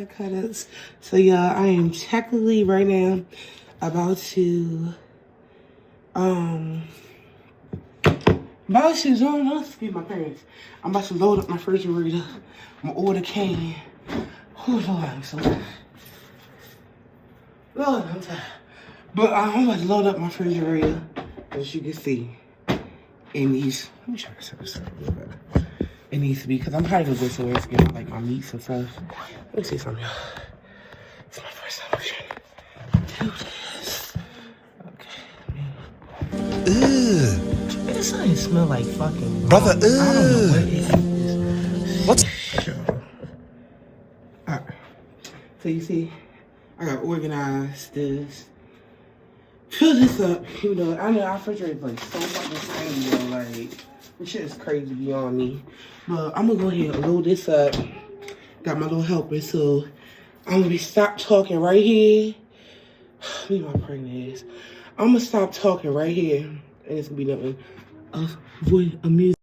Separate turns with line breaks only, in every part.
haircuts. So y'all, I am technically right now about to excuse my parents. I'm about to load up my refrigerator. My order came. Oh Lord, I'm so tired. Lord, I'm tired. But I'm about to load up my refrigerator. As you can see, it needs, let me try to set this up a little better. It needs to be, because I'm probably going to go somewhere to get like my meats and stuff. Let me see something, y'all. It's my first time trying to do this. Okay. Ugh. This doesn't smell like fucking
brother. Ugh.
I don't know what it is.
What?
Alright. So you see, I got organized this. Fill this up. You know, I know our refrigerator is like so fucking tiny, though. Like, this shit is crazy beyond me. But I'm gonna go ahead and load this up. Got my little helper, so I'm gonna stop talking right here. Me my pregnant ass. I'm gonna stop talking right here, and it's gonna be nothing of music.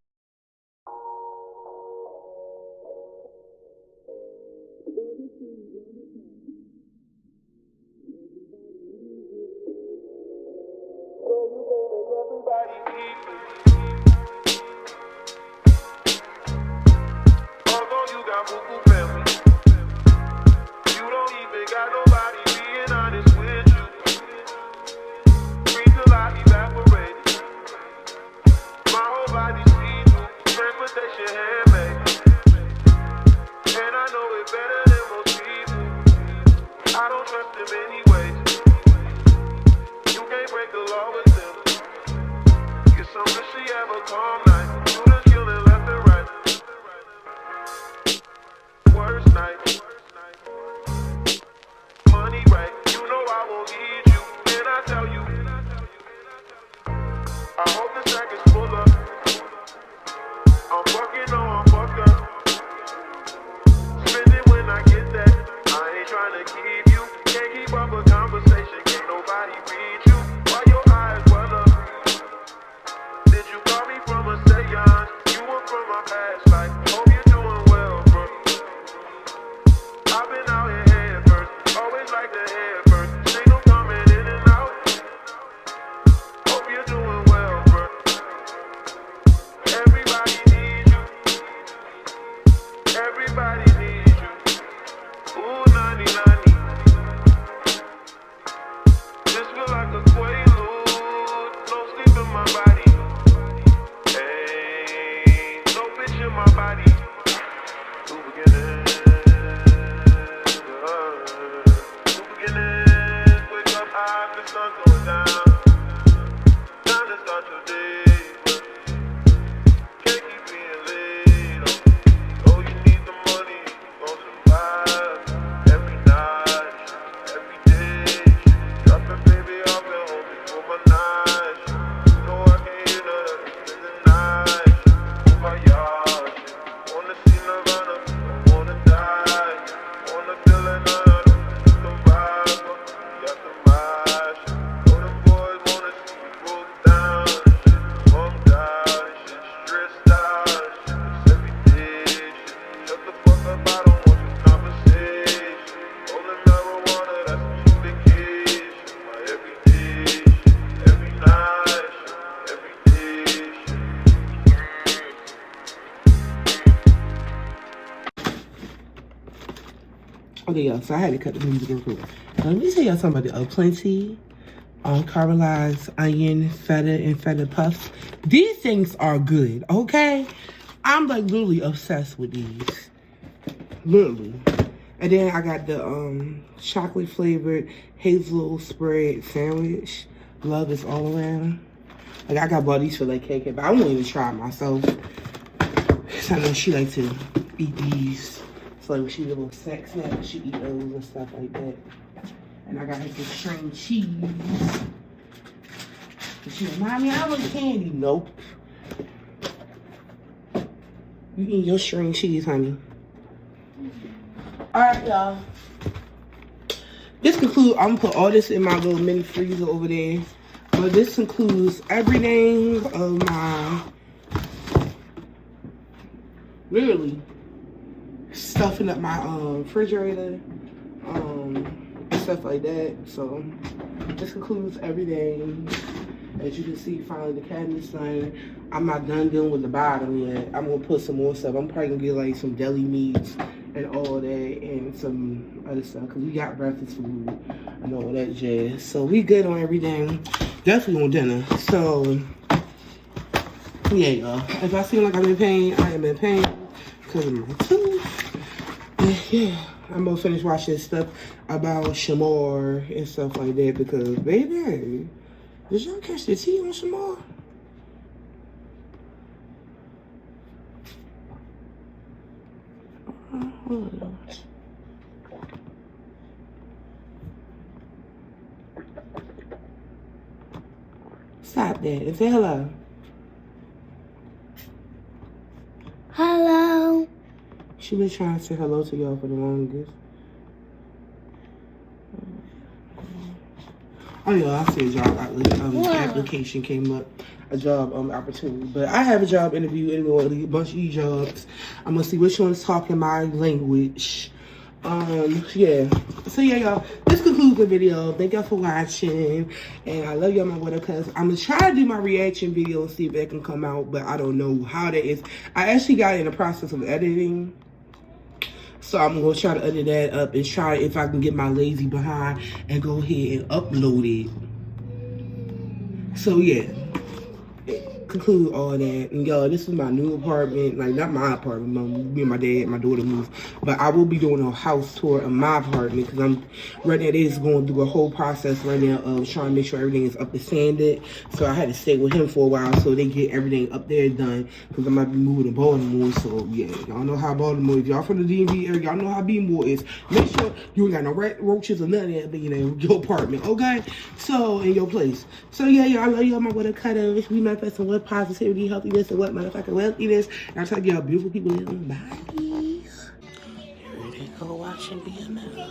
Okay, y'all, so I had to cut the music real quick. Let me tell y'all something about the Plenty caramelized onion, feta, and feta puffs. These things are good, okay? I'm like literally obsessed with these. Literally. And then I got the chocolate flavored hazel spread sandwich. Love is all around. Like I got bought these for like KK, but I won't even try it myself. So I know she likes to eat these. So like when she get a little snack, she eat those and stuff like that. And I got her some string cheese. And she like, Mommy, I want candy. Nope. You eat your string cheese, honey. Alright, y'all. This concludes, I'm gonna put all this in my little mini freezer over there. But this includes everything of my, literally, stuffing up my refrigerator. stuff like that. So this concludes everything. As you can see, finally the cabinet's done. I'm not done dealing with the bottom yet. I'm gonna put some more stuff. I'm probably gonna get like some deli meats and all that and some other stuff because we got breakfast food and all that jazz. So we good on everything. Definitely on dinner. So yeah, y'all. If I seem like I'm in pain, I am in pain because of my tooth. Yeah, I'm gonna finish watching stuff about Shamar and stuff like that because, baby, did y'all catch the tea on Shamar? Hold on. Stop that and say hello.
Hello.
She been trying to say hello to y'all for the longest. Oh yeah, I see a job application came up, a job opportunity. But I have a job interview anyway, a bunch of jobs. I'm gonna see which one's talking my language. Yeah. So yeah, y'all. This concludes the video. Thank y'all for watching, and I love y'all, my water. Cause I'm gonna try to do my reaction video and see if that can come out, but I don't know how that is. I actually got in the process of editing. So I'm gonna try to edit that up and try if I can get my lazy behind and go ahead and upload it. So yeah, conclude all that. And y'all, this is my new apartment. Like, not my apartment, me and my dad, my daughter moved. But I will be doing a house tour of my apartment because I'm right now. They is going through a whole process right now of trying to make sure everything is up to standard. So I had to stay with him for a while so they get everything up there done because I might be moving to Baltimore. So yeah, y'all know how Baltimore. If y'all from the DMV area, y'all know how Baltimore is. Make sure you ain't got no roaches or nothing in your apartment, okay? So in your place. So yeah, y'all, I love y'all, my water cutters. We manifesting with positivity, healthiness, and what motherfucking wealthiness. And I tell y'all, beautiful people live in bodies. Here they go watching BMF.